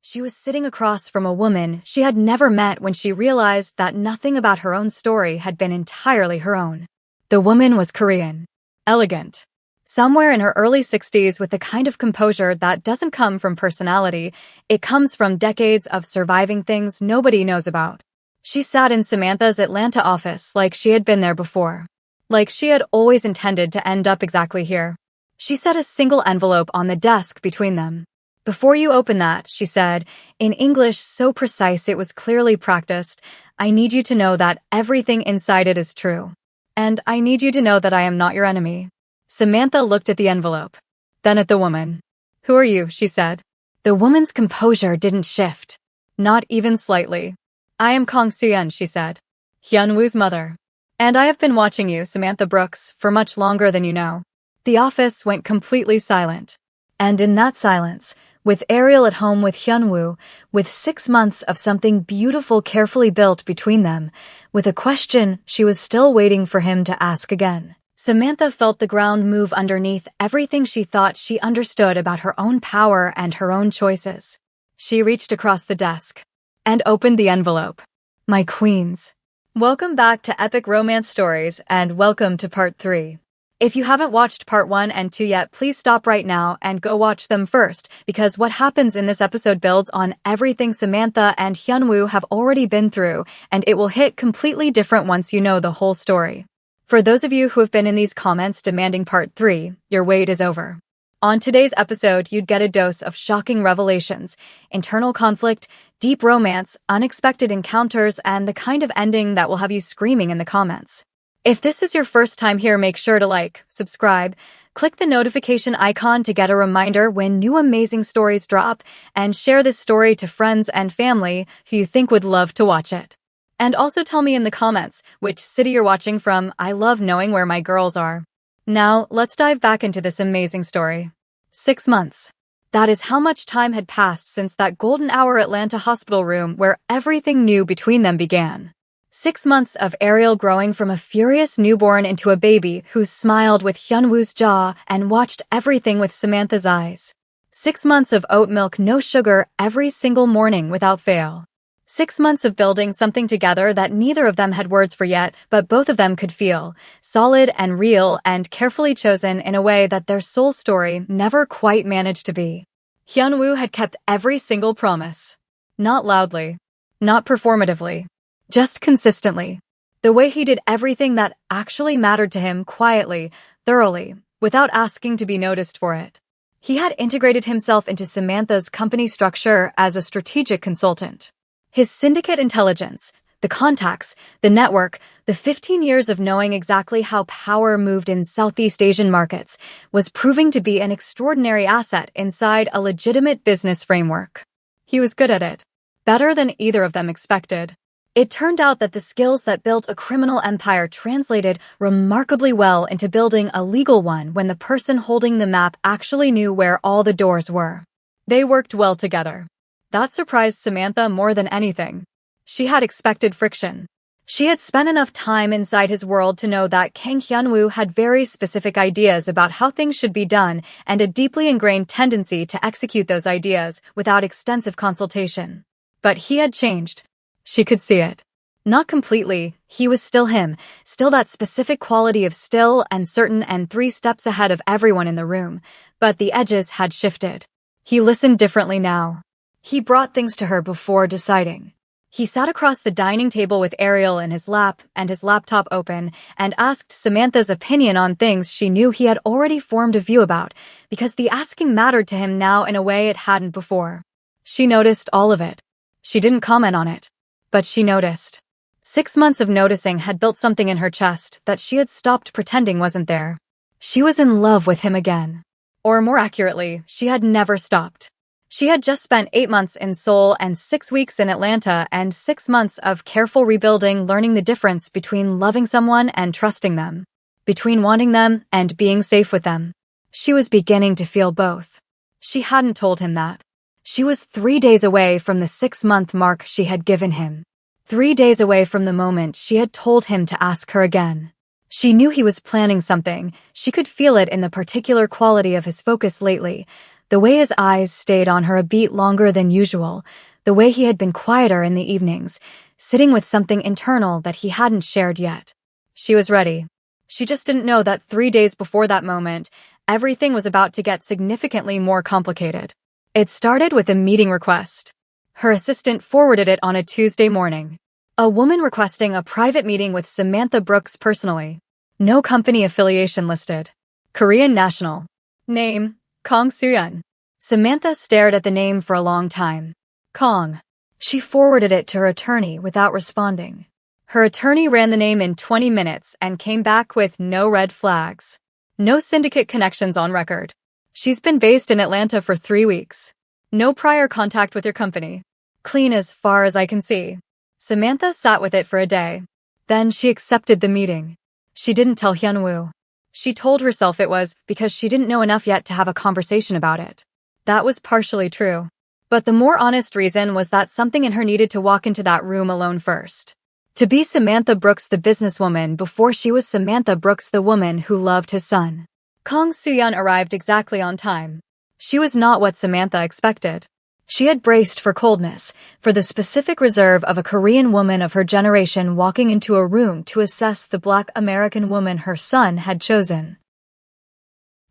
She was sitting across from a woman she had never met when she realized that nothing about her own story had been entirely her own. The woman was Korean. Elegant. Somewhere in her early 60s with the kind of composure that doesn't come from personality, it comes from decades of surviving things nobody knows about. She sat in Samantha's Atlanta office like she had been there before. Like she had always intended to end up exactly here. She set a single envelope on the desk between them. "Before you open that," she said, in English so precise it was clearly practiced, "I need you to know that everything inside it is true. And I need you to know that I am not your enemy." Samantha looked at the envelope, then at the woman. "Who are you?" she said. The woman's composure didn't shift. Not even slightly. "I am Kang Soo-yeon," she said. "Hyun-woo's mother. And I have been watching you, Samantha Brooks, for much longer than you know." The office went completely silent. And in that silence, with Ariel at home with Hyun-woo, with 6 months of something beautiful carefully built between them, with a question she was still waiting for him to ask again, Samantha felt the ground move underneath everything she thought she understood about her own power and her own choices. She reached across the desk and opened the envelope. "My queens. Welcome back to Epic Romance Stories, and welcome to Part 3. If you haven't watched Part 1 and 2 yet, please stop right now and go watch them first, because what happens in this episode builds on everything Samantha and Hyun-woo have already been through, and it will hit completely different once you know the whole story. For those of you who have been in these comments demanding Part 3, your wait is over. On today's episode, you'd get a dose of shocking revelations, internal conflict, deep romance, unexpected encounters, and the kind of ending that will have you screaming in the comments. If this is your first time here, make sure to like, subscribe, click the notification icon to get a reminder when new amazing stories drop, and share this story to friends and family who you think would love to watch it. And also tell me in the comments which city you're watching from. I love knowing where my girls are. Now, let's dive back into this amazing story. 6 months. That is how much time had passed since that golden hour Atlanta hospital room where everything new between them began. 6 months of Ariel growing from a furious newborn into a baby who smiled with Hyun-woo's jaw and watched everything with Samantha's eyes. 6 months of oat milk, no sugar, every single morning without fail. 6 months of building something together that neither of them had words for yet, but both of them could feel, solid and real and carefully chosen in a way that their soul story never quite managed to be. Hyun-woo had kept every single promise. Not loudly. Not performatively. Just consistently. The way he did everything that actually mattered to him quietly, thoroughly, without asking to be noticed for it. He had integrated himself into Samantha's company structure as a strategic consultant. His syndicate intelligence, the contacts, the network, the 15 years of knowing exactly how power moved in Southeast Asian markets was proving to be an extraordinary asset inside a legitimate business framework. He was good at it. Better than either of them expected. It turned out that the skills that built a criminal empire translated remarkably well into building a legal one when the person holding the map actually knew where all the doors were. They worked well together. That surprised Samantha more than anything. She had expected friction. She had spent enough time inside his world to know that Kang Hyun-woo had very specific ideas about how things should be done and a deeply ingrained tendency to execute those ideas without extensive consultation. But he had changed. She could see it. Not completely. He was still him, still that specific quality of still and certain and 3 steps ahead of everyone in the room, but the edges had shifted. He listened differently now. He brought things to her before deciding. He sat across the dining table with Ariel in his lap and his laptop open and asked Samantha's opinion on things she knew he had already formed a view about, because the asking mattered to him now in a way it hadn't before. She noticed all of it. She didn't comment on it. But she noticed. 6 months of noticing had built something in her chest that she had stopped pretending wasn't there. She was in love with him again. Or more accurately, she had never stopped. She had just spent 8 months in Seoul and 6 weeks in Atlanta and 6 months of careful rebuilding, learning the difference between loving someone and trusting them, between wanting them and being safe with them. She was beginning to feel both. She hadn't told him that. She was 3 days away from the 6-month mark she had given him. 3 days away from the moment she had told him to ask her again. She knew he was planning something. She could feel it in the particular quality of his focus lately, The way his eyes stayed on her a beat longer than usual, the way he had been quieter in the evenings, sitting with something internal that he hadn't shared yet. She was ready. She just didn't know that 3 days before that moment, everything was about to get significantly more complicated. It started with a meeting request. Her assistant forwarded it on a Tuesday morning. A woman requesting a private meeting with Samantha Brooks personally. No company affiliation listed. Korean national. Name, Kong Soo-yeon. Samantha stared at the name for a long time. Kong. She forwarded it to her attorney without responding. Her attorney ran the name in 20 minutes and came back with no red flags. No syndicate connections on record. She's been based in Atlanta for 3 weeks. No prior contact with your company. Clean as far as I can see. Samantha sat with it for a day. Then she accepted the meeting. She didn't tell Hyunwoo. She told herself it was because she didn't know enough yet to have a conversation about it. That was partially true. But the more honest reason was that something in her needed to walk into that room alone first. To be Samantha Brooks the businesswoman before she was Samantha Brooks the woman who loved his son. Kong Soo-yeon arrived exactly on time. She was not what Samantha expected. She had braced for coldness, for the specific reserve of a Korean woman of her generation walking into a room to assess the Black American woman her son had chosen.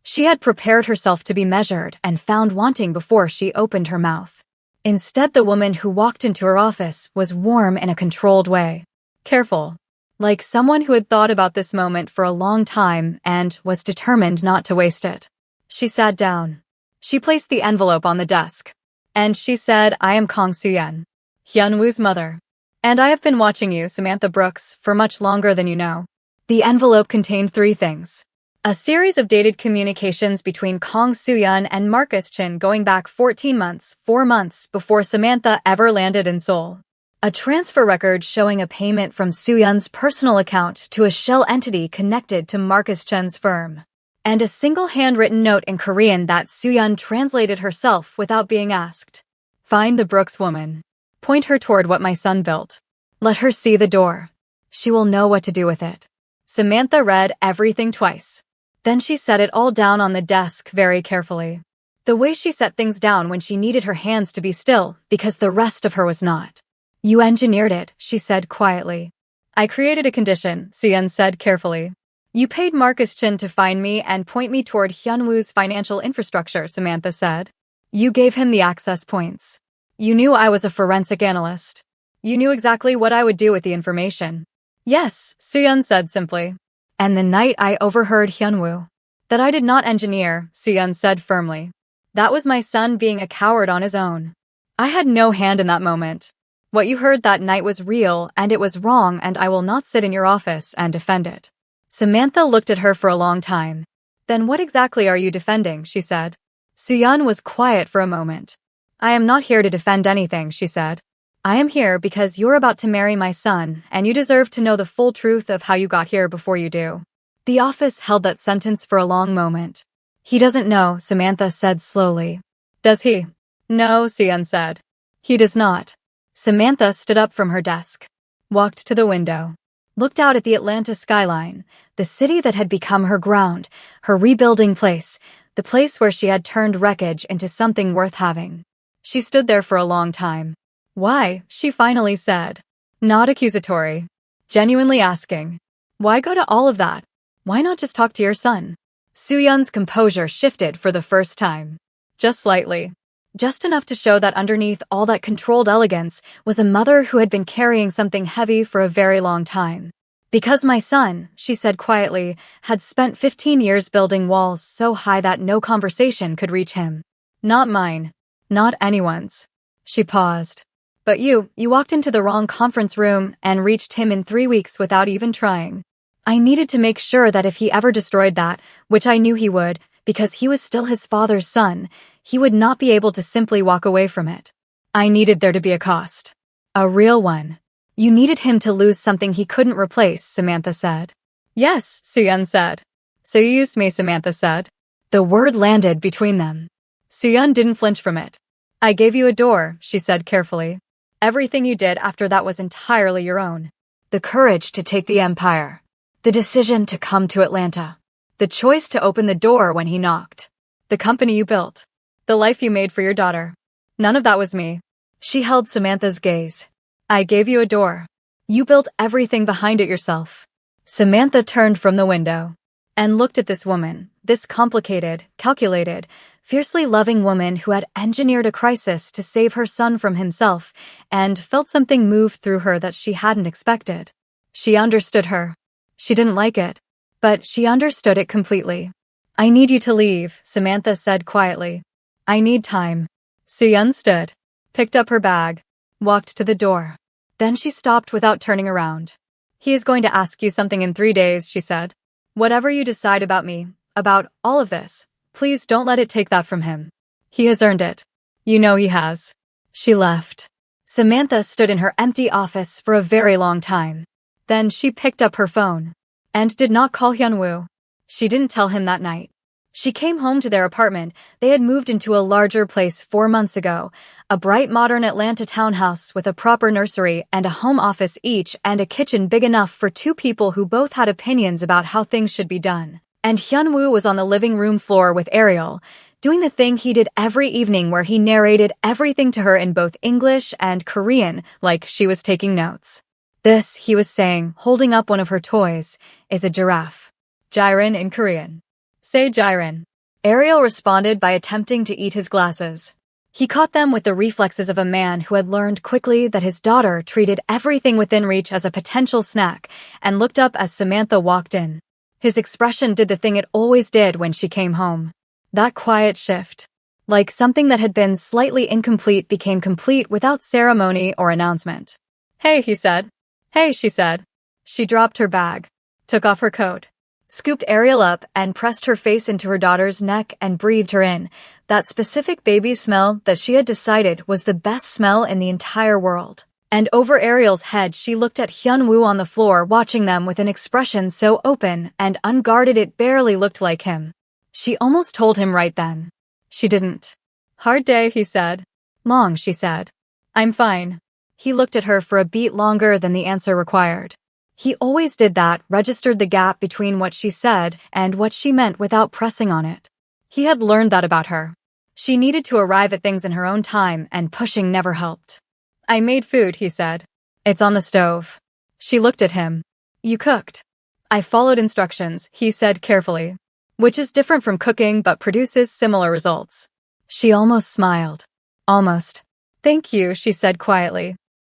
She had prepared herself to be measured and found wanting before she opened her mouth. Instead, the woman who walked into her office was warm in a controlled way. Careful. Like someone who had thought about this moment for a long time and was determined not to waste it. She sat down. She placed the envelope on the desk. And she said, "I am Kong Soo-yeon, Hyunwoo's mother. And I have been watching you, Samantha Brooks, for much longer than you know." The envelope contained 3 things. A series of dated communications between Kong Soo-yeon and Marcus Chin going back 14 months, 4 months before Samantha ever landed in Seoul. A transfer record showing a payment from Soo-yeon's personal account to a shell entity connected to Marcus Chin's firm. And a single handwritten note in Korean that Soo-yeon translated herself without being asked. "Find the Brooks woman. Point her toward what my son built. Let her see the door. She will know what to do with it." Samantha read everything twice. Then she set it all down on the desk very carefully. The way she set things down when she needed her hands to be still, because the rest of her was not. "You engineered it," she said quietly. "I created a condition," Soo-yeon said carefully. "You paid Marcus Chin to find me and point me toward Hyunwoo's financial infrastructure," Samantha said. "You gave him the access points. You knew I was a forensic analyst. You knew exactly what I would do with the information." "Yes," Soo-yeon said simply. "And the night I overheard Hyunwoo." "That I did not engineer," Soo-yeon said firmly. "That was my son being a coward on his own. I had no hand in that moment. What you heard that night was real, and it was wrong, and I will not sit in your office and defend it." Samantha looked at her for a long time. "Then what exactly are you defending?" she said. Soo-yeon was quiet for a moment. "I am not here to defend anything," she said. "I am here because you're about to marry my son, and you deserve to know the full truth of how you got here before you do." The office held that sentence for a long moment. "He doesn't know," Samantha said slowly. "Does he?" "No," Soo-yeon said. "He does not." Samantha stood up from her desk, walked to the window, looked out at the Atlanta skyline, the city that had become her ground, her rebuilding place, the place where she had turned wreckage into something worth having. She stood there for a long time. "Why?" she finally said. Not accusatory. Genuinely asking. "Why go to all of that? Why not just talk to your son?" Soo-yeon's composure shifted for the first time. Just slightly. Just enough to show that underneath all that controlled elegance was a mother who had been carrying something heavy for a very long time. "Because my son," she said quietly, "had spent 15 years building walls so high that no conversation could reach him. Not mine. Not anyone's." She paused. "But you walked into the wrong conference room and reached him in 3 weeks without even trying. I needed to make sure that if he ever destroyed that, which I knew he would, because he was still his father's son, he would not be able to simply walk away from it. I needed there to be a cost. A real one." "You needed him to lose something he couldn't replace," Samantha said. "Yes," Soo-yeon said. "So you used me," Samantha said. The word landed between them. Soo-yeon didn't flinch from it. "I gave you a door," she said carefully. "Everything you did after that was entirely your own. The courage to take the empire. The decision to come to Atlanta. The choice to open the door when he knocked. The company you built. The life you made for your daughter. None of that was me. She held Samantha's gaze. I gave you a door. You built everything behind it yourself. Samantha turned from the window and looked at this woman, this complicated, calculated, fiercely loving woman who had engineered a crisis to save her son from himself, and felt something move through her that she hadn't expected. She understood her. She didn't like it, but she understood it completely. I need you to leave, Samantha said quietly. I need time. Sian stood, picked up her bag, walked to the door. Then she stopped without turning around. He is going to ask you something in 3 days, she said. Whatever you decide about me, about all of this, please don't let it take that from him. He has earned it. You know he has. She left. Samantha stood in her empty office for a very long time. Then she picked up her phone and did not call Hyunwoo. She didn't tell him that night. She came home to their apartment. They had moved into a larger place 4 months ago, a bright modern Atlanta townhouse with a proper nursery and a home office each and a kitchen big enough for 2 people who both had opinions about how things should be done. And Hyunwoo was on the living room floor with Ariel, doing the thing he did every evening where he narrated everything to her in both English and Korean like she was taking notes. This, he was saying, holding up one of her toys, is a giraffe. Jiren in Korean. Say Jiren. Ariel responded by attempting to eat his glasses. He caught them with the reflexes of a man who had learned quickly that his daughter treated everything within reach as a potential snack and looked up as Samantha walked in. His expression did the thing it always did when she came home. That quiet shift. Like something that had been slightly incomplete became complete without ceremony or announcement. Hey, he said. Hey, she said. She dropped her bag, took off her coat, scooped Ariel up and pressed her face into her daughter's neck and breathed her in, that specific baby smell that she had decided was the best smell in the entire world. And over Ariel's head she looked at Hyunwoo on the floor watching them with an expression so open and unguarded it barely looked like him. She almost told him right then. She didn't. Hard day, he said. Long, she said. I'm fine. He looked at her for a beat longer than the answer required. He always did that, registered the gap between what she said and what she meant without pressing on it. He had learned that about her. She needed to arrive at things in her own time, and pushing never helped. I made food, he said. It's on the stove. She looked at him. You cooked. I followed instructions, he said carefully. Which is different from cooking but produces similar results. She almost smiled. Almost. Thank you, she said quietly.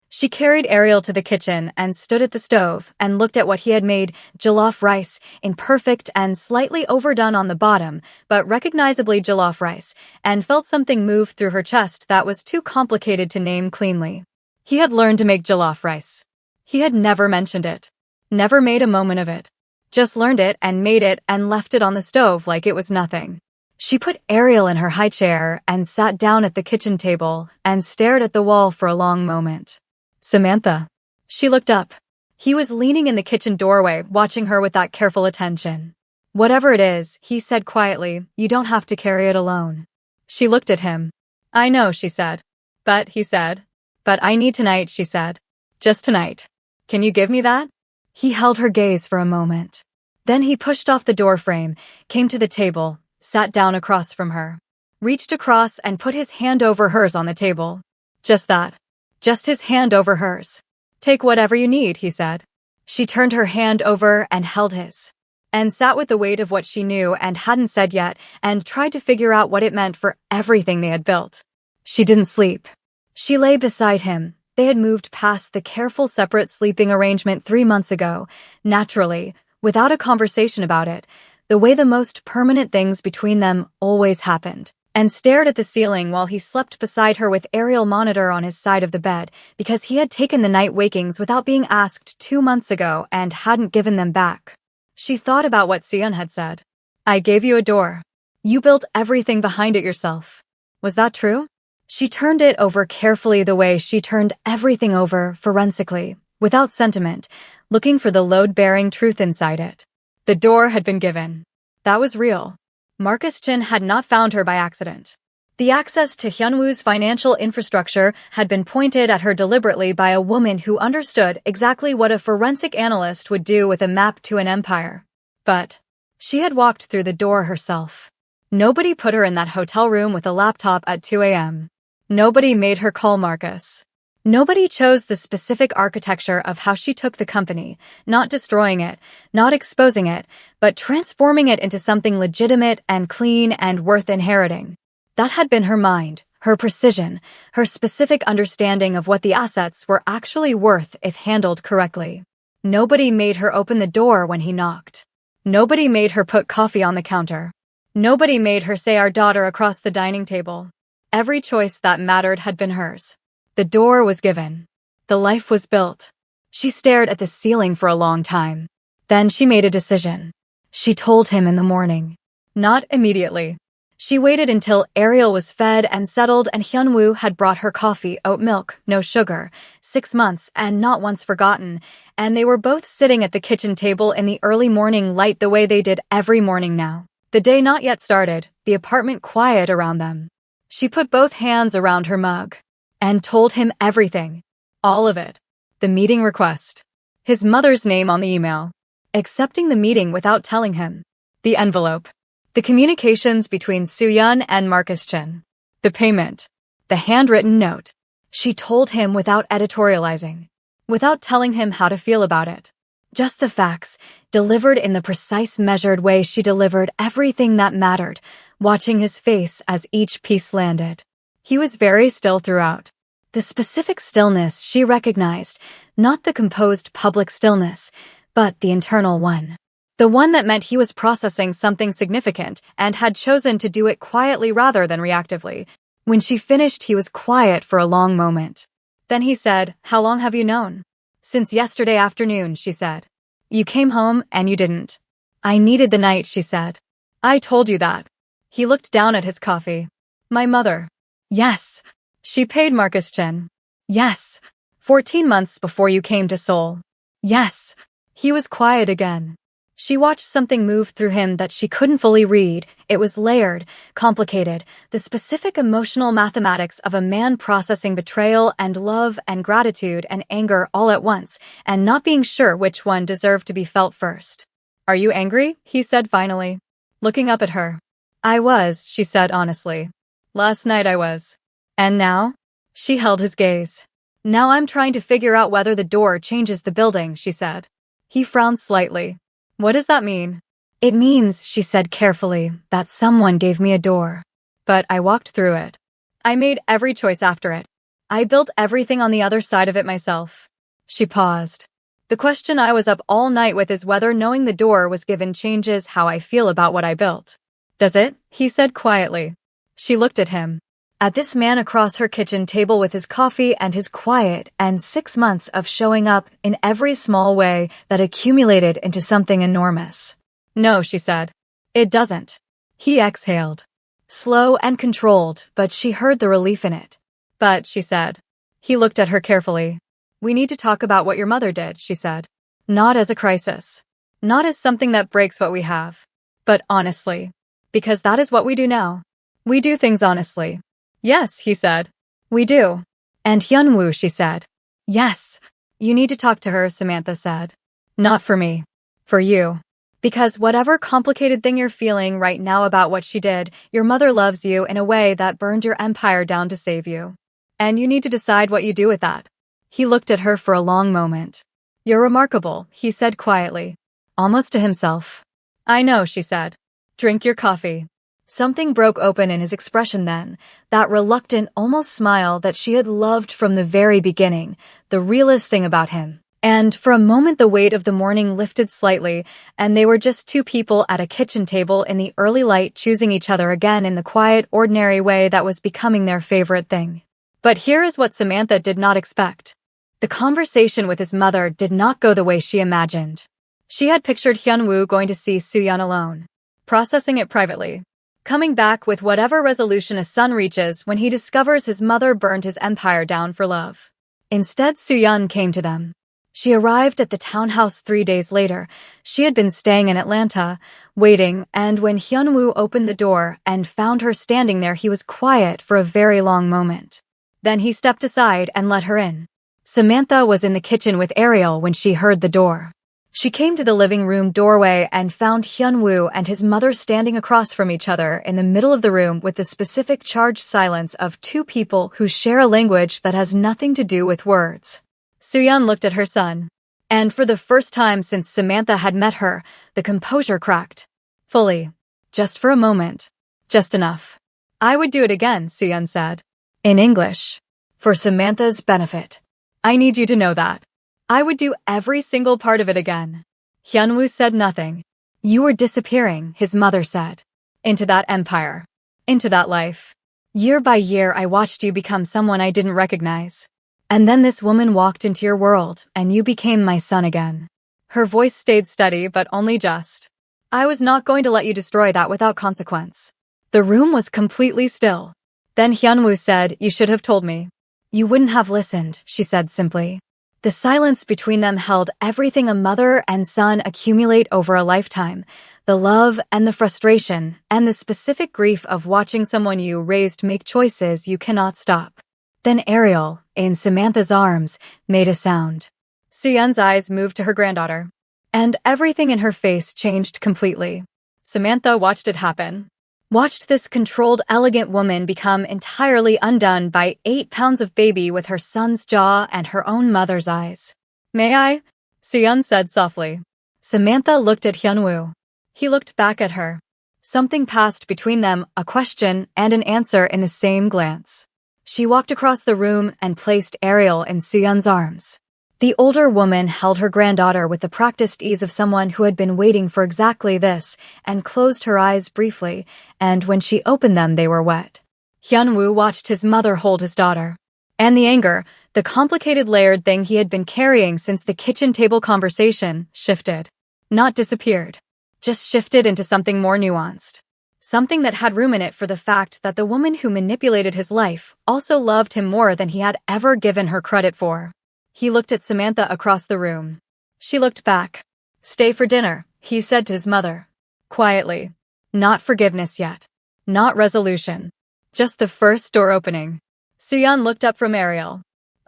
She carried Ariel to the kitchen and stood at the stove and looked at what he had made, jollof rice, imperfect and slightly overdone on the bottom, but recognizably jollof rice, and felt something move through her chest that was too complicated to name cleanly. He had learned to make jollof rice. He had never mentioned it. Never made a moment of it. Just learned it and made it and left it on the stove like it was nothing. She put Ariel in her high chair and sat down at the kitchen table and stared at the wall for a long moment. Samantha. She looked up. He was leaning in the kitchen doorway, watching her with that careful attention. Whatever it is, he said quietly, you don't have to carry it alone. She looked at him. I know, she said. But, he said. But I need tonight, she said. Just tonight. Can you give me that? He held her gaze for a moment. Then he pushed off the doorframe, came to the table, sat down across from her, reached across and put his hand over hers on the table. Just that. Just his hand over hers. Take whatever you need, he said. She turned her hand over and held his, and sat with the weight of what she knew and hadn't said yet, and tried to figure out what it meant for everything they had built. She didn't sleep. She lay beside him. They had moved past the careful separate sleeping arrangement 3 months ago, naturally, without a conversation about it, the way the most permanent things between them always happened, and stared at the ceiling while he slept beside her with Ariel monitor on his side of the bed because he had taken the night wakings without being asked 2 months ago and hadn't given them back. She thought about what Sion had said. I gave you a door. You built everything behind it yourself. Was that true? She turned it over carefully the way she turned everything over forensically, without sentiment, looking for the load-bearing truth inside it. The door had been given. That was real. Marcus Chin had not found her by accident. The access to Hyunwoo's financial infrastructure had been pointed at her deliberately by a woman who understood exactly what a forensic analyst would do with a map to an empire. But she had walked through the door herself. Nobody put her in that hotel room with a laptop at 2 a.m. Nobody made her call Marcus. Nobody chose the specific architecture of how she took the company, not destroying it, not exposing it, but transforming it into something legitimate and clean and worth inheriting. That had been her mind, her precision, her specific understanding of what the assets were actually worth if handled correctly. Nobody made her open the door when he knocked. Nobody made her put coffee on the counter. Nobody made her say our daughter across the dining table. Every choice that mattered had been hers. The door was given. The life was built. She stared at the ceiling for a long time. Then she made a decision. She told him in the morning. Not immediately. She waited until Ariel was fed and settled and Hyunwoo had brought her coffee, oat milk, no sugar, 6 months and not once forgotten, and they were both sitting at the kitchen table in the early morning light the way they did every morning now. The day not yet started, the apartment quiet around them. She put both hands around her mug and told him everything. All of it. The meeting request. His mother's name on the email. Accepting the meeting without telling him. The envelope. The communications between Soo-yeon and Marcus Chin. The payment. The handwritten note. She told him without editorializing. Without telling him how to feel about it. Just the facts, delivered in the precise measured way she delivered everything that mattered, watching his face as each piece landed. He was very still throughout. The specific stillness she recognized, not the composed public stillness, but the internal one. The one that meant he was processing something significant and had chosen to do it quietly rather than reactively. When she finished, he was quiet for a long moment. Then he said, "How long have you known?" "Since yesterday afternoon," she said. "You came home and you didn't." "I needed the night," she said. "I told you that." He looked down at his coffee. "My mother." "Yes." "She paid Marcus Chen." "Yes." 14 months before you came to Seoul." "Yes." He was quiet again. She watched something move through him that she couldn't fully read. It was layered, complicated, the specific emotional mathematics of a man processing betrayal and love and gratitude and anger all at once, and not being sure which one deserved to be felt first. "Are you angry?" he said finally, looking up at her. "I was," she said honestly. "Last night I was." "And now?" She held his gaze. "Now I'm trying to figure out whether the door changes the building," she said. He frowned slightly. "What does that mean?" "It means," she said carefully, "that someone gave me a door. But I walked through it. I made every choice after it. I built everything on the other side of it myself." She paused. "The question I was up all night with is whether knowing the door was given changes how I feel about what I built." "Does it?" he said quietly. She looked at him. At this man across her kitchen table with his coffee and his quiet and 6 months of showing up in every small way that accumulated into something enormous. "No," she said. "It doesn't." He exhaled. Slow and controlled, but she heard the relief in it. "But," she said. He looked at her carefully. "We need to talk about what your mother did," she said. "Not as a crisis. Not as something that breaks what we have. But honestly. Because that is what we do now. We do things honestly." "Yes," he said. "We do." "And Hyunwoo," she said. "Yes." "You need to talk to her," Samantha said. "Not for me. For you. Because whatever complicated thing you're feeling right now about what she did, your mother loves you in a way that burned your empire down to save you. And you need to decide what you do with that." He looked at her for a long moment. "You're remarkable," he said quietly, almost to himself. "I know," she said. "Drink your coffee." Something broke open in his expression then, that reluctant, almost smile that she had loved from the very beginning, the realest thing about him. And for a moment the weight of the morning lifted slightly, and they were just two people at a kitchen table in the early light choosing each other again in the quiet, ordinary way that was becoming their favorite thing. But here is what Samantha did not expect. The conversation with his mother did not go the way she imagined. She had pictured Hyunwoo going to see Soo-yeon alone, processing it privately. Coming back with whatever resolution a son reaches when he discovers his mother burned his empire down for love. Instead, Soo-yeon came to them. She arrived at the townhouse 3 days later. She had been staying in Atlanta, waiting, and when Hyunwoo opened the door and found her standing there, he was quiet for a very long moment. Then he stepped aside and let her in. Samantha was in the kitchen with Ariel when she heard the door. She came to the living room doorway and found Hyunwoo and his mother standing across from each other in the middle of the room with the specific charged silence of two people who share a language that has nothing to do with words. Soo-yeon looked at her son. And for the first time since Samantha had met her, the composure cracked. Fully. Just for a moment. Just enough. I would do it again, Soo-yeon said. In English. For Samantha's benefit. I need you to know that. I would do every single part of it again. Hyunwoo said nothing. You were disappearing, his mother said. Into that empire. Into that life. Year by year I watched you become someone I didn't recognize. And then this woman walked into your world, and you became my son again. Her voice stayed steady, but only just. I was not going to let you destroy that without consequence. The room was completely still. Then Hyunwoo said, you should have told me. You wouldn't have listened, she said simply. The silence between them held everything a mother and son accumulate over a lifetime, the love and the frustration, and the specific grief of watching someone you raised make choices you cannot stop. Then Ariel, in Samantha's arms, made a sound. Soo-yeon's eyes moved to her granddaughter. And everything in her face changed completely. Samantha watched it happen. Watched this controlled, elegant woman become entirely undone by 8 pounds of baby with her son's jaw and her own mother's eyes. May I? Soo-yeon said softly. Samantha looked at Hyunwoo. He looked back at her. Something passed between them, a question and an answer in the same glance. She walked across the room and placed Ariel in Soo-yeon's arms. The older woman held her granddaughter with the practiced ease of someone who had been waiting for exactly this and closed her eyes briefly, and when she opened them they were wet. Hyunwoo watched his mother hold his daughter. And the anger, the complicated layered thing he had been carrying since the kitchen table conversation, shifted. Not disappeared. Just shifted into something more nuanced. Something that had room in it for the fact that the woman who manipulated his life also loved him more than he had ever given her credit for. He looked at Samantha across the room. She looked back. Stay for dinner, he said to his mother. Quietly. Not forgiveness yet. Not resolution. Just the first door opening. Soo-yeon looked up from Ariel.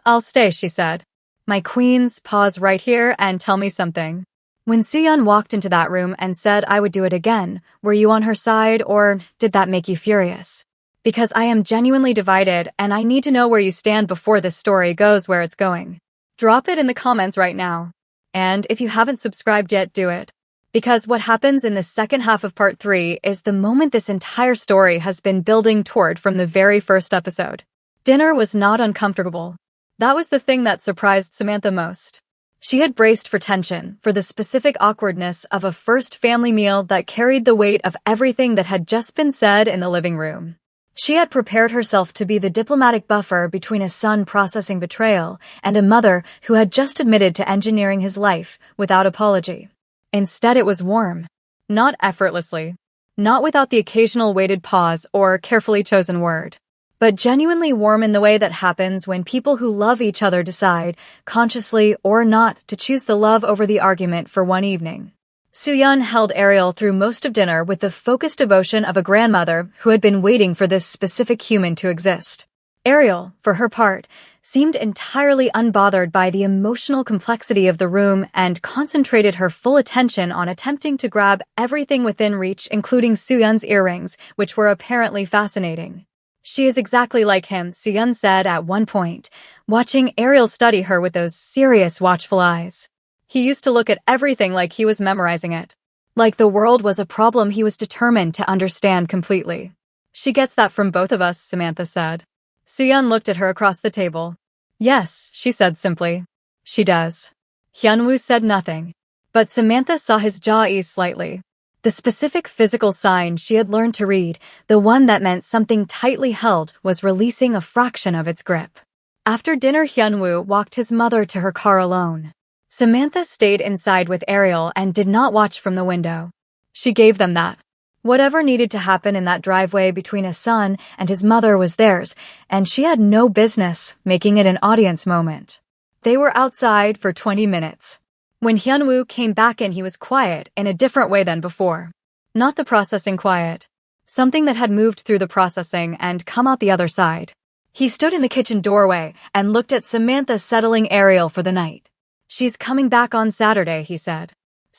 I'll stay, she said. My queens, pause right here and tell me something. When Soo-yeon walked into that room and said I would do it again, were you on her side or did that make you furious? Because I am genuinely divided and I need to know where you stand before this story goes where it's going. Drop it in the comments right now. And if you haven't subscribed yet, do it. Because what happens in the second half of part 3 is the moment this entire story has been building toward from the very first episode. Dinner was not uncomfortable. That was the thing that surprised Samantha most. She had braced for tension, for the specific awkwardness of a first family meal that carried the weight of everything that had just been said in the living room. She had prepared herself to be the diplomatic buffer between a son processing betrayal and a mother who had just admitted to engineering his life without apology. Instead, it was warm. Not effortlessly. Not without the occasional weighted pause or carefully chosen word. But genuinely warm in the way that happens when people who love each other decide, consciously or not, to choose the love over the argument for one evening. Soo-yeon held Ariel through most of dinner with the focused devotion of a grandmother who had been waiting for this specific human to exist. Ariel, for her part, seemed entirely unbothered by the emotional complexity of the room and concentrated her full attention on attempting to grab everything within reach, including Soo-yeon's earrings, which were apparently fascinating. She is exactly like him, Soo-yeon said at one point, watching Ariel study her with those serious, watchful eyes. He used to look at everything like he was memorizing it. Like the world was a problem he was determined to understand completely. She gets that from both of us, Samantha said. Soo-yeon looked at her across the table. Yes, she said simply. She does. Hyunwoo said nothing. But Samantha saw his jaw ease slightly. The specific physical sign she had learned to read, the one that meant something tightly held, was releasing a fraction of its grip. After dinner, Hyunwoo walked his mother to her car alone. Samantha stayed inside with Ariel and did not watch from the window. She gave them that. Whatever needed to happen in that driveway between a son and his mother was theirs, and she had no business making it an audience moment. They were outside for 20 minutes. When Hyunwoo came back in, he was quiet in a different way than before. Not the processing quiet. Something that had moved through the processing and come out the other side. He stood in the kitchen doorway and looked at Samantha settling Ariel for the night. She's coming back on Saturday, he said.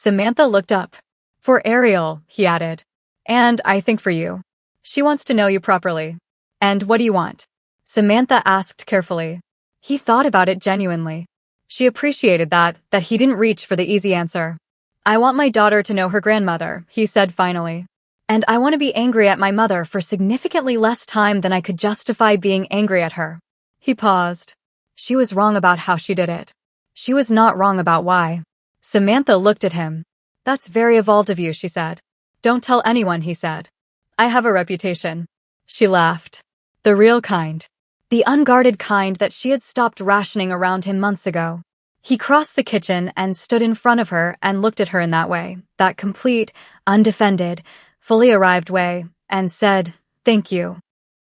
Samantha looked up. For Ariel, he added. And I think for you. She wants to know you properly. And what do you want? Samantha asked carefully. He thought about it genuinely. She appreciated that he didn't reach for the easy answer. I want my daughter to know her grandmother, he said finally. And I want to be angry at my mother for significantly less time than I could justify being angry at her. He paused. She was wrong about how she did it. She was not wrong about why. Samantha looked at him. That's very evolved of you, she said. Don't tell anyone, he said. I have a reputation. She laughed. The real kind. The unguarded kind that she had stopped rationing around him months ago. He crossed the kitchen and stood in front of her and looked at her in that way, that complete, undefended, fully arrived way, and said, thank you.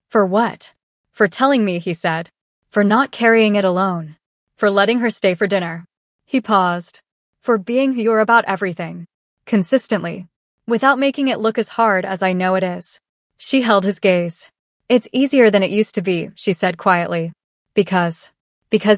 For what? For telling me, he said. For not carrying it alone. For letting her stay for dinner. He paused. For being who you're about everything. Consistently. Without making it look as hard as I know it is. She held his gaze. It's easier than it used to be, she said quietly. Because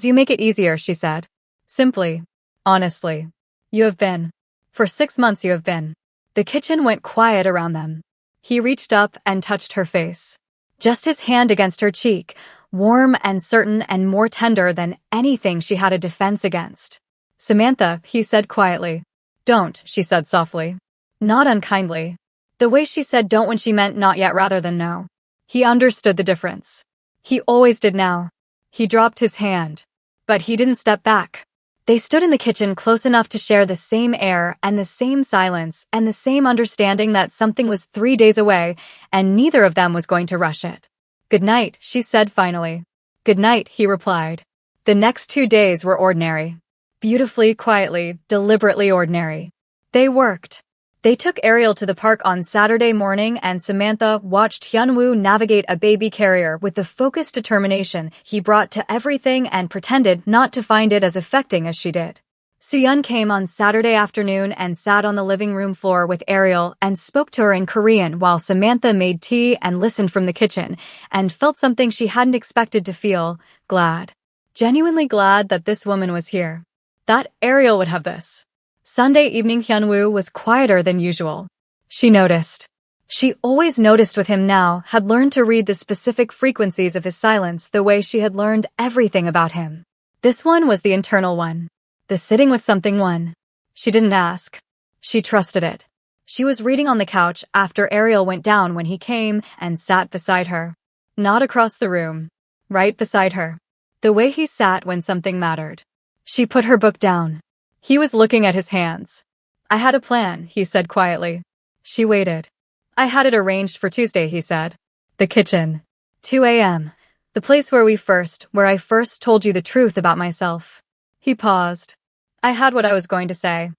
you make it easier, she said. Simply. Honestly. You have been. For 6 months you have been. The kitchen went quiet around them. He reached up and touched her face. Just his hand against her cheek, warm and certain and more tender than anything she had a defense against. Samantha, he said quietly. Don't, she said softly. Not unkindly. The way she said don't when she meant not yet rather than no. He understood the difference. He always did now. He dropped his hand. But he didn't step back. They stood in the kitchen close enough to share the same air and the same silence and the same understanding that something was 3 days away and neither of them was going to rush it. Good night, she said finally. Good night, he replied. The next 2 days were ordinary. Beautifully, quietly, deliberately ordinary. They worked. They took Ariel to the park on Saturday morning and Samantha watched Hyunwoo navigate a baby carrier with the focused determination he brought to everything and pretended not to find it as affecting as she did. Soohyun came on Saturday afternoon and sat on the living room floor with Ariel and spoke to her in Korean while Samantha made tea and listened from the kitchen and felt something she hadn't expected to feel, glad. Genuinely glad that this woman was here. That Ariel would have this. Sunday evening Hyunwoo was quieter than usual. She noticed. She always noticed with him now, had learned to read the specific frequencies of his silence the way she had learned everything about him. This one was the internal one. The sitting with something one. She didn't ask. She trusted it. She was reading on the couch after Ariel went down when he came and sat beside her. Not across the room. Right beside her. The way he sat when something mattered. She put her book down. He was looking at his hands. I had a plan, he said quietly. She waited. I had it arranged for Tuesday, he said. The kitchen. 2 a.m. The place where I first told you the truth about myself. He paused. I had what I was going to say.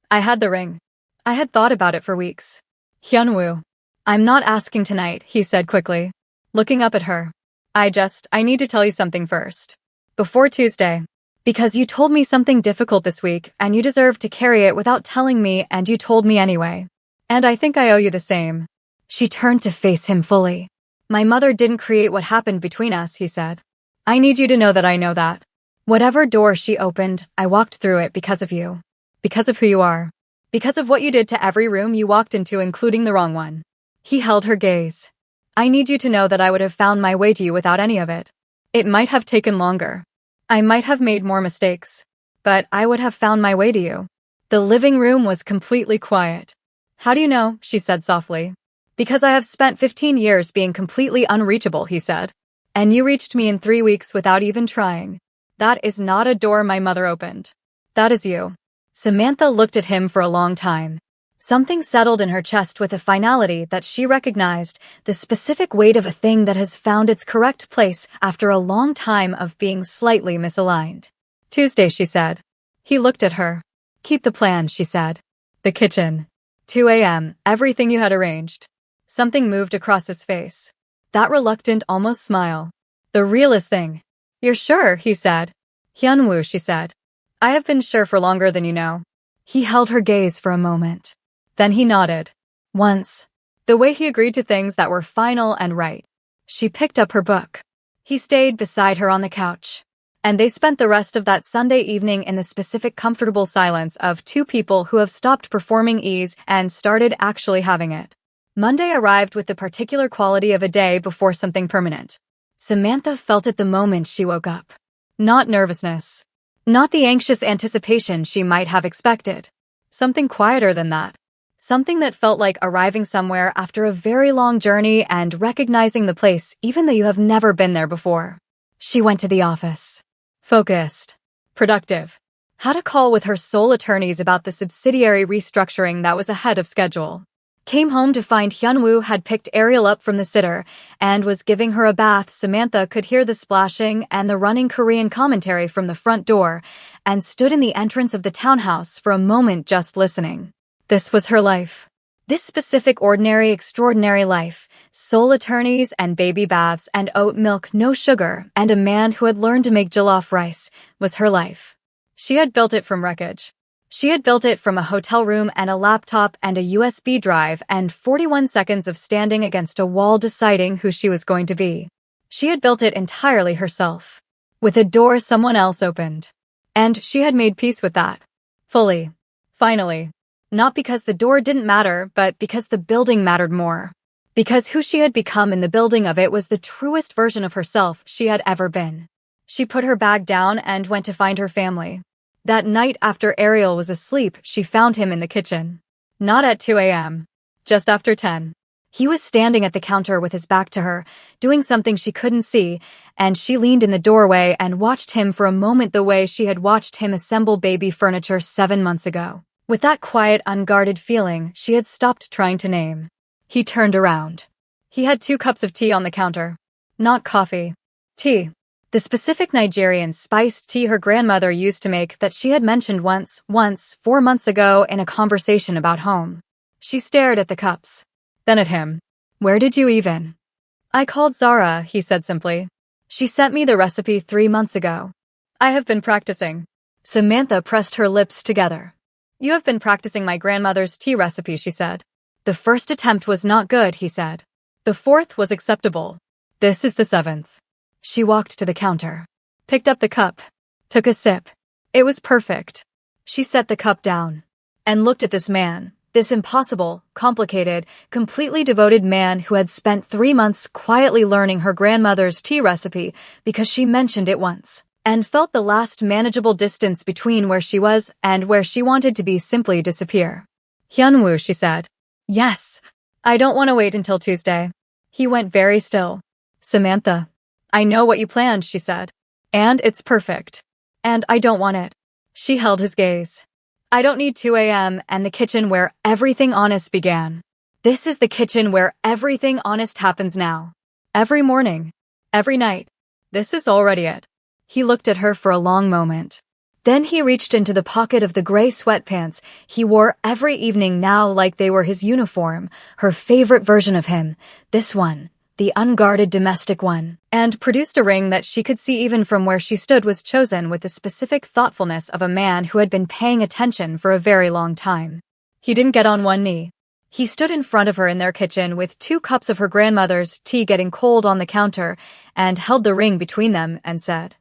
I had the ring. I had thought about it for weeks. Hyunwoo. I'm not asking tonight, he said quickly. Looking up at her. I need to tell you something first. Before Tuesday. Because you told me something difficult this week, and you deserve to carry it without telling me, and you told me anyway. And I think I owe you the same. She turned to face him fully. My mother didn't create what happened between us, he said. I need you to know that I know that. Whatever door she opened, I walked through it because of you. Because of who you are. Because of what you did to every room you walked into, including the wrong one. He held her gaze. I need you to know that I would have found my way to you without any of it. It might have taken longer. I might have made more mistakes, but I would have found my way to you. The living room was completely quiet. How do you know? She said softly. Because I have spent 15 years being completely unreachable, he said. And you reached me in 3 weeks without even trying. That is not a door my mother opened. That is you. Samantha looked at him for a long time. Something settled in her chest with a finality that she recognized, the specific weight of a thing that has found its correct place after a long time of being slightly misaligned. Tuesday, she said. He looked at her. Keep the plan, she said. The kitchen. 2 a.m., everything you had arranged. Something moved across his face. That reluctant, almost smile. The realest thing. You're sure, he said. Hyunwoo, she said. I have been sure for longer than you know. He held her gaze for a moment. Then he nodded. Once. The way he agreed to things that were final and right. She picked up her book. He stayed beside her on the couch. And they spent the rest of that Sunday evening in the specific comfortable silence of two people who have stopped performing ease and started actually having it. Monday arrived with the particular quality of a day before something permanent. Samantha felt it the moment she woke up. Not nervousness. Not the anxious anticipation she might have expected. Something quieter than that. Something that felt like arriving somewhere after a very long journey and recognizing the place even though you have never been there before. She went to the office. Focused. Productive. Had a call with her sole attorneys about the subsidiary restructuring that was ahead of schedule. Came home to find Hyunwoo had picked Ariel up from the sitter and was giving her a bath. Samantha could hear the splashing and the running Korean commentary from the front door and stood in the entrance of the townhouse for a moment just listening. This was her life. This specific ordinary, extraordinary life, sole attorneys and baby baths and oat milk, no sugar, and a man who had learned to make jollof rice, was her life. She had built it from wreckage. She had built it from a hotel room and a laptop and a USB drive and 41 seconds of standing against a wall deciding who she was going to be. She had built it entirely herself. With a door someone else opened. And she had made peace with that. Fully. Finally. Not because the door didn't matter, but because the building mattered more. Because who she had become in the building of it was the truest version of herself she had ever been. She put her bag down and went to find her family. That night after Ariel was asleep, she found him in the kitchen. Not at 2 a.m. Just after 10. He was standing at the counter with his back to her, doing something she couldn't see, and she leaned in the doorway and watched him for a moment the way she had watched him assemble baby furniture 7 months ago. With that quiet, unguarded feeling she had stopped trying to name. He turned around. He had 2 cups of tea on the counter. Not coffee. Tea. The specific Nigerian spiced tea her grandmother used to make that she had mentioned once, 4 months ago in a conversation about home. She stared at the cups. Then at him. Where did you even? I called Zara, he said simply. She sent me the recipe 3 months ago. I have been practicing. Samantha pressed her lips together. You have been practicing my grandmother's tea recipe, she said. The first attempt was not good, he said. The 4th was acceptable. This is the 7th. She walked to the counter. Picked up the cup. Took a sip. It was perfect. She set the cup down. And looked at this man. This impossible, complicated, completely devoted man who had spent 3 months quietly learning her grandmother's tea recipe because she mentioned it once. And felt the last manageable distance between where she was and where she wanted to be simply disappear. Hyunwoo, she said. Yes. I don't want to wait until Tuesday. He went very still. Samantha. I know what you planned, she said. And it's perfect. And I don't want it. She held his gaze. I don't need 2 a.m. and the kitchen where everything honest began. This is the kitchen where everything honest happens now. Every morning. Every night. This is already it. He looked at her for a long moment. Then he reached into the pocket of the gray sweatpants he wore every evening now like they were his uniform, her favorite version of him, this one. The unguarded domestic one, and produced a ring that she could see even from where she stood was chosen with the specific thoughtfulness of a man who had been paying attention for a very long time. He didn't get on one knee. He stood in front of her in their kitchen with 2 cups of her grandmother's tea getting cold on the counter and held the ring between them and said,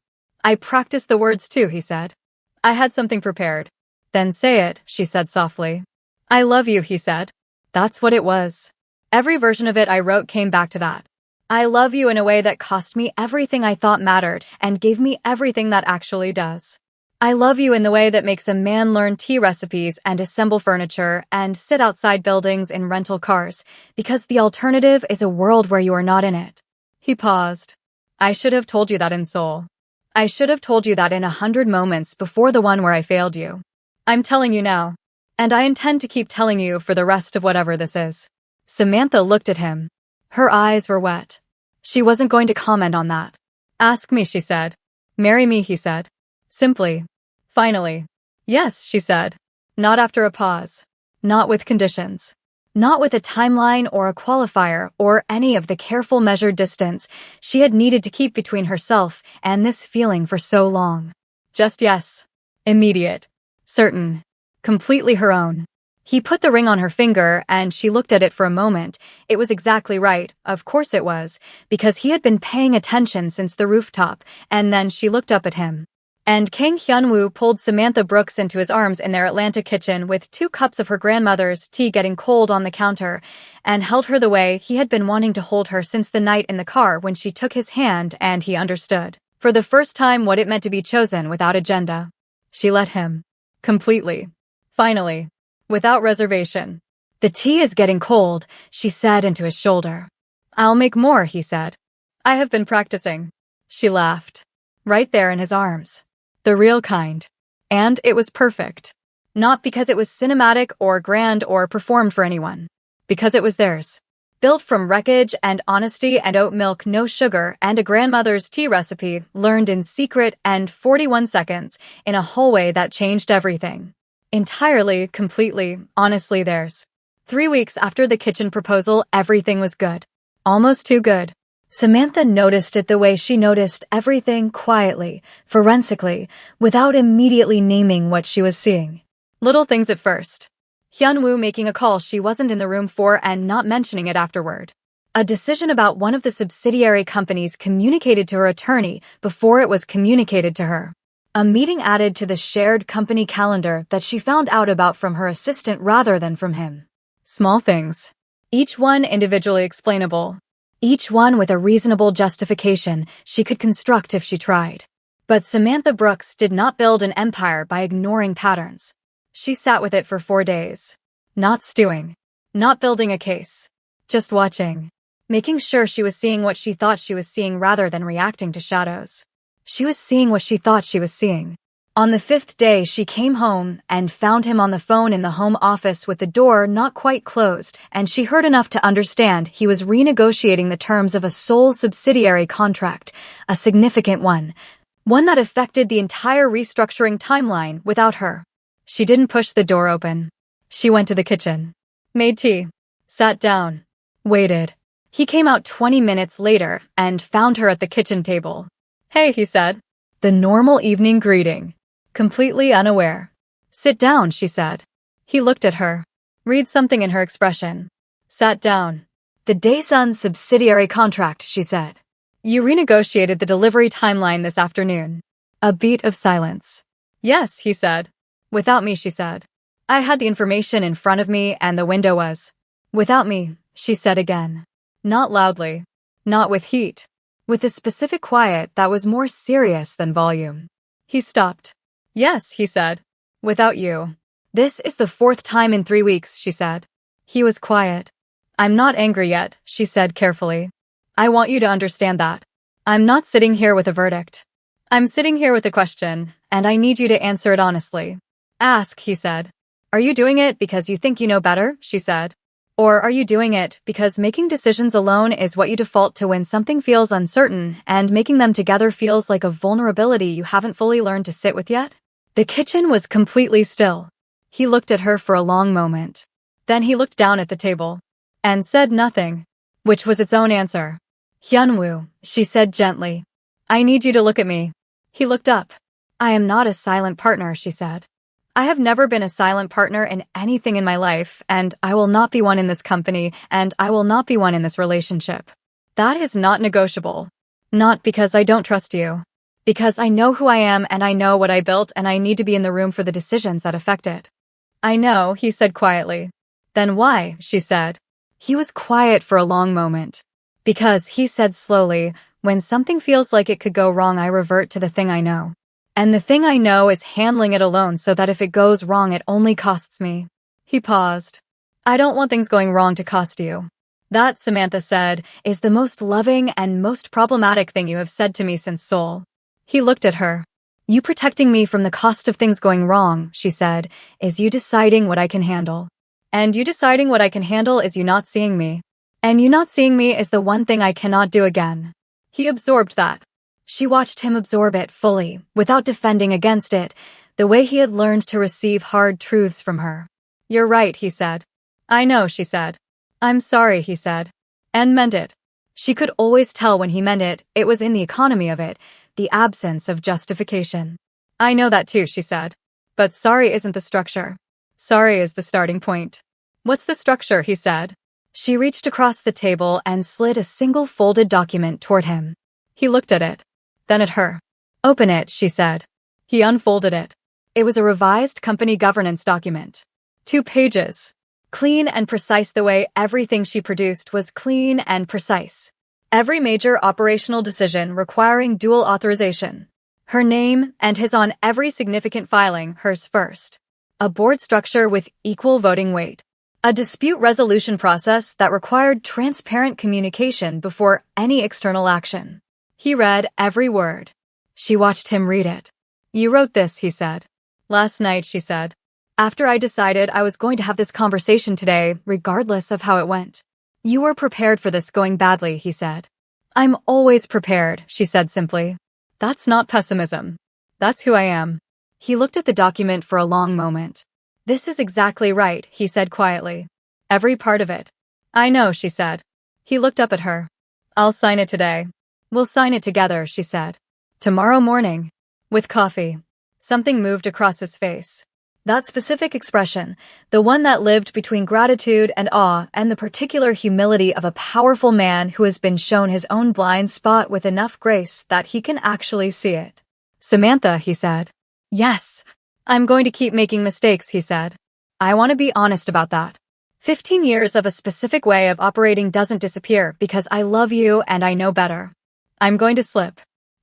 I practiced the words too, he said. I had something prepared. Then say it, she said softly. I love you, he said. That's what it was. Every version of it I wrote came back to that. I love you in a way that cost me everything I thought mattered and gave me everything that actually does. I love you in the way that makes a man learn tea recipes and assemble furniture and sit outside buildings in rental cars, because the alternative is a world where you are not in it. He paused. I should have told you that in Seoul. I should have told you that in 100 moments before the one where I failed you. I'm telling you now. And I intend to keep telling you for the rest of whatever this is. Samantha looked at him. Her eyes were wet. She wasn't going to comment on that. Ask me, she said. Marry me, he said. Simply. Finally. Yes, she said. Not after a pause. Not with conditions. Not with a timeline or a qualifier or any of the careful measured distance she had needed to keep between herself and this feeling for so long. Just yes. Immediate. Certain. Completely her own. He put the ring on her finger, and she looked at it for a moment. It was exactly right. Of course it was, because he had been paying attention since the rooftop, and then she looked up at him. And Kang Hyunwoo pulled Samantha Brooks into his arms in their Atlanta kitchen with 2 cups of her grandmother's tea getting cold on the counter, and held her the way he had been wanting to hold her since the night in the car when she took his hand and he understood, for the first time, what it meant to be chosen without agenda. She let him. Completely. Finally. Without reservation. The tea is getting cold, she said into his shoulder. I'll make more, he said. I have been practicing. She laughed. Right there in his arms. The real kind. And it was perfect. Not because it was cinematic or grand or performed for anyone. Because it was theirs. Built from wreckage and honesty and oat milk, no sugar, and a grandmother's tea recipe learned in secret and 41 seconds in a hallway that changed everything. Entirely, completely, honestly theirs. 3 weeks after the kitchen proposal, everything was good. Almost too good. Samantha noticed it the way she noticed everything, quietly, forensically, without immediately naming what she was seeing. Little things at first. Hyunwoo making a call she wasn't in the room for and not mentioning it afterward. A decision about one of the subsidiary companies communicated to her attorney before it was communicated to her. A meeting added to the shared company calendar that she found out about from her assistant rather than from him. Small things. Each one individually explainable. Each one with a reasonable justification she could construct if she tried. But Samantha Brooks did not build an empire by ignoring patterns. She sat with it for 4 days. Not stewing. Not building a case. Just watching. Making sure she was seeing what she thought she was seeing rather than reacting to shadows. She was seeing what she thought she was seeing. On the 5th day, she came home and found him on the phone in the home office with the door not quite closed, and she heard enough to understand he was renegotiating the terms of a sole subsidiary contract, a significant one that affected the entire restructuring timeline without her. She didn't push the door open. She went to the kitchen. Made tea. Sat down. Waited. He came out 20 minutes later and found her at the kitchen table. Hey, he said. The normal evening greeting. Completely unaware. Sit down, she said. He looked at her. Read something in her expression. Sat down. The Daesun subsidiary contract, she said. You renegotiated the delivery timeline this afternoon. A beat of silence. Yes, he said. Without me, she said. I had the information in front of me and the window was. Without me, she said again. Not loudly. Not with heat. With a specific quiet that was more serious than volume. He stopped. Yes, he said. Without you. This is the 4th time in 3 weeks, she said. He was quiet. I'm not angry yet, she said carefully. I want you to understand that. I'm not sitting here with a verdict. I'm sitting here with a question, and I need you to answer it honestly. Ask, he said. Are you doing it because you think you know better, she said. Or are you doing it because making decisions alone is what you default to when something feels uncertain and making them together feels like a vulnerability you haven't fully learned to sit with yet? The kitchen was completely still. He looked at her for a long moment. Then he looked down at the table. And said nothing, which was its own answer. Hyunwoo, she said gently. I need you to look at me. He looked up. I am not a silent partner, she said. I have never been a silent partner in anything in my life, and I will not be one in this company, and I will not be one in this relationship. That is not negotiable. Not because I don't trust you. Because I know who I am and I know what I built and I need to be in the room for the decisions that affect it. I know, he said quietly. Then why, she said. He was quiet for a long moment. Because, he said slowly, when something feels like it could go wrong, I revert to the thing I know. And the thing I know is handling it alone so that if it goes wrong, it only costs me. He paused. I don't want things going wrong to cost you. That, Samantha said, is the most loving and most problematic thing you have said to me since Seoul. He looked at her. You protecting me from the cost of things going wrong, she said, is you deciding what I can handle. And you deciding what I can handle is you not seeing me. And you not seeing me is the one thing I cannot do again. He absorbed that. She watched him absorb it fully, without defending against it, the way he had learned to receive hard truths from her. You're right, he said. I know, she said. I'm sorry, he said. And meant it. She could always tell when he meant it, it was in the economy of it, the absence of justification. I know that too, she said. But sorry isn't the structure. Sorry is the starting point. What's the structure, he said. She reached across the table and slid a single folded document toward him. He looked at it, then at her. Open it, she said. He unfolded it. It was a revised company governance document. 2 pages. Clean and precise, the way everything she produced was clean and precise. Every major operational decision requiring dual authorization. Her name and his on every significant filing, hers first. A board structure with equal voting weight. A dispute resolution process that required transparent communication before any external action. He read every word. She watched him read it. You wrote this, he said. Last night, she said. After I decided I was going to have this conversation today, regardless of how it went. You were prepared for this going badly, he said. I'm always prepared, she said simply. That's not pessimism. That's who I am. He looked at the document for a long moment. This is exactly right, he said quietly. Every part of it. I know, she said. He looked up at her. I'll sign it today. We'll sign it together, she said. Tomorrow morning. With coffee. Something moved across his face. That specific expression, the one that lived between gratitude and awe and the particular humility of a powerful man who has been shown his own blind spot with enough grace that he can actually see it. Samantha, he said. Yes. I'm going to keep making mistakes, he said. I want to be honest about that. 15 years of a specific way of operating doesn't disappear because I love you and I know better. I'm going to slip.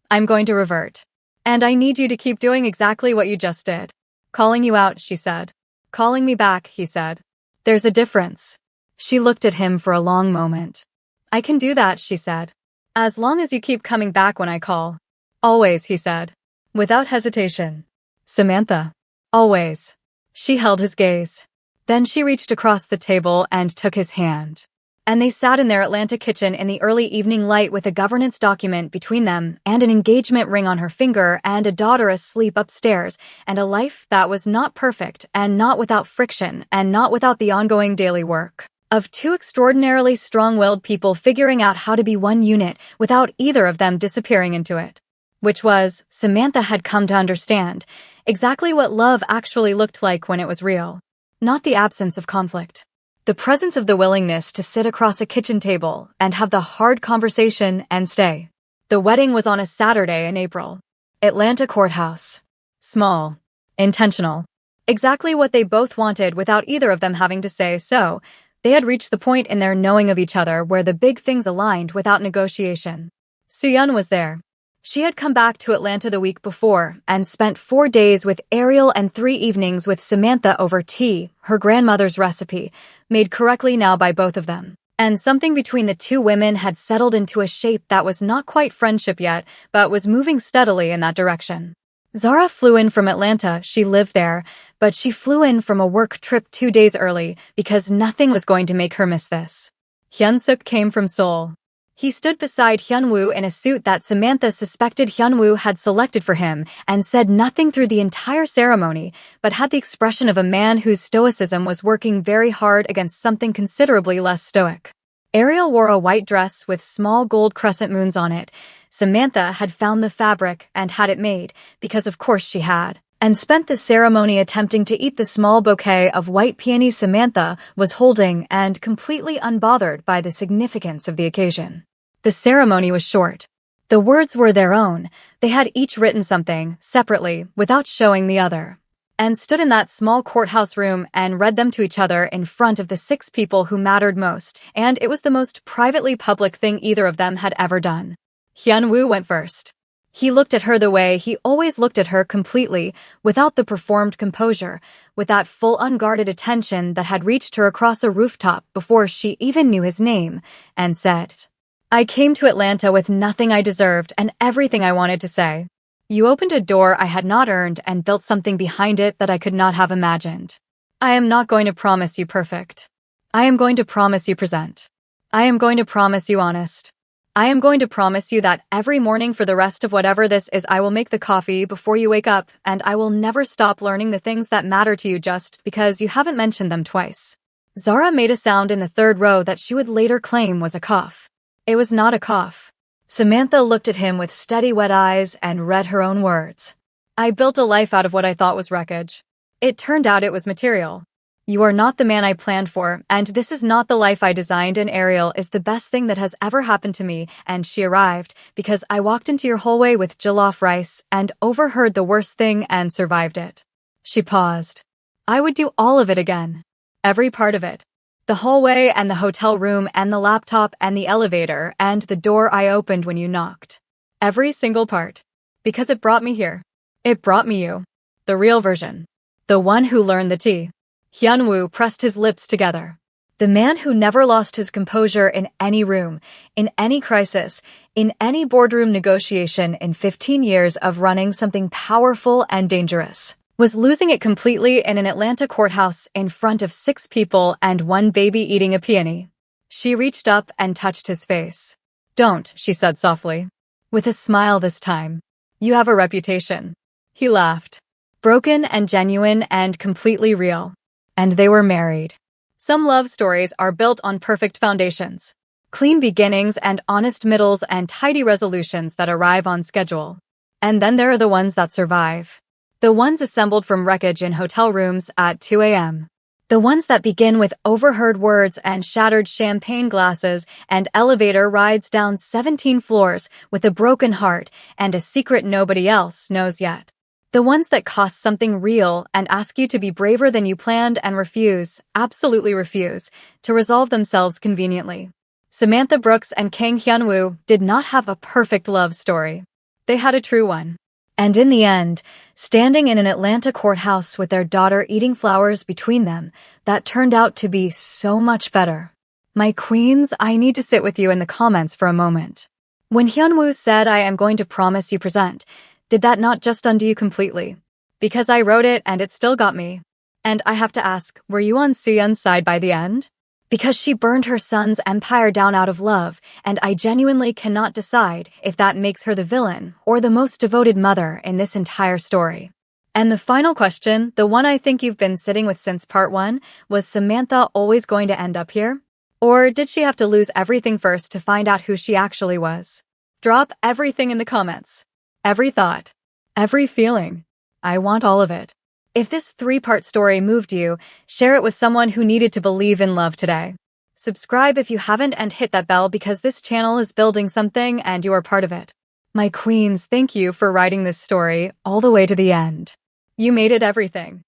I'm going to revert. And I need you to keep doing exactly what you just did. Calling you out, she said. Calling me back, he said. There's a difference. She looked at him for a long moment. I can do that, she said. As long as you keep coming back when I call. Always, he said. Without hesitation. Samantha. Always. She held his gaze. Then she reached across the table and took his hand. And they sat in their Atlanta kitchen in the early evening light with a governance document between them and an engagement ring on her finger and a daughter asleep upstairs and a life that was not perfect and not without friction and not without the ongoing daily work of 2 extraordinarily strong-willed people figuring out how to be one unit without either of them disappearing into it. Which was, Samantha had come to understand, exactly what love actually looked like when it was real. Not the absence of conflict. The presence of the willingness to sit across a kitchen table and have the hard conversation and stay. The wedding was on a Saturday in April. Atlanta courthouse. Small. Intentional. Exactly what they both wanted without either of them having to say so. They had reached the point in their knowing of each other where the big things aligned without negotiation. Soo-yeon was there. She had come back to Atlanta the week before and spent 4 days with Ariel and 3 evenings with Samantha over tea, her grandmother's recipe, made correctly now by both of them. And something between the 2 women had settled into a shape that was not quite friendship yet, but was moving steadily in that direction. Zara flew in from Atlanta, she lived there, but she flew in from a work trip 2 days early because nothing was going to make her miss this. Hyun-suk came from Seoul. He stood beside Hyun-woo in a suit that Samantha suspected Hyun-woo had selected for him and said nothing through the entire ceremony, but had the expression of a man whose stoicism was working very hard against something considerably less stoic. Ariel wore a white dress with small gold crescent moons on it. Samantha had found the fabric and had it made, because of course she had, and spent the ceremony attempting to eat the small bouquet of white peonies Samantha was holding and completely unbothered by the significance of the occasion. The ceremony was short. The words were their own. They had each written something, separately, without showing the other, and stood in that small courthouse room and read them to each other in front of the 6 people who mattered most, and it was the most privately public thing either of them had ever done. Hyun-woo went first. He looked at her the way he always looked at her, completely, without the performed composure, with that full unguarded attention that had reached her across a rooftop before she even knew his name, and said, I came to Atlanta with nothing I deserved and everything I wanted to say. You opened a door I had not earned and built something behind it that I could not have imagined. I am not going to promise you perfect. I am going to promise you present. I am going to promise you honest. I am going to promise you that every morning for the rest of whatever this is, I will make the coffee before you wake up, and I will never stop learning the things that matter to you just because you haven't mentioned them twice. Zara made a sound in the 3rd row that she would later claim was a cough. It was not a cough. Samantha looked at him with steady wet eyes and read her own words. I built a life out of what I thought was wreckage. It turned out it was material. You are not the man I planned for, and this is not the life I designed, and Ariel is the best thing that has ever happened to me, and she arrived because I walked into your hallway with jollof rice and overheard the worst thing and survived it. She paused. I would do all of it again. Every part of it. The hallway and the hotel room and the laptop and the elevator and the door I opened when you knocked. Every single part. Because it brought me here. It brought me you. The real version. The one who learned the tea. Hyunwoo pressed his lips together. The man who never lost his composure in any room, in any crisis, in any boardroom negotiation in 15 years of running something powerful and dangerous, was losing it completely in an Atlanta courthouse in front of 6 people and 1 baby eating a peony. She reached up and touched his face. Don't, she said softly. With a smile this time. You have a reputation. He laughed. Broken and genuine and completely real. And they were married. Some love stories are built on perfect foundations. Clean beginnings and honest middles and tidy resolutions that arrive on schedule. And then there are the ones that survive. The ones assembled from wreckage in hotel rooms at 2 a.m. The ones that begin with overheard words and shattered champagne glasses and elevator rides down 17 floors with a broken heart and a secret nobody else knows yet. The ones that cost something real and ask you to be braver than you planned and refuse, absolutely refuse, to resolve themselves conveniently. Samantha Brooks and Kang Hyunwoo did not have a perfect love story. They had a true one. And in the end, standing in an Atlanta courthouse with their daughter eating flowers between them, that turned out to be so much better. My queens, I need to sit with you in the comments for a moment. When Hyunwoo said, I am going to promise you present, did that not just undo you completely? Because I wrote it and it still got me. And I have to ask, were you on Sooyeon's side by the end? Because she burned her son's empire down out of love, and I genuinely cannot decide if that makes her the villain or the most devoted mother in this entire story. And the final question, the one I think you've been sitting with since part 1, was Samantha always going to end up here? Or did she have to lose everything first to find out who she actually was? Drop everything in the comments. Every thought. Every feeling. I want all of it. If this 3-part story moved you, share it with someone who needed to believe in love today. Subscribe if you haven't and hit that bell because this channel is building something and you are part of it. My queens, thank you for writing this story all the way to the end. You made it everything.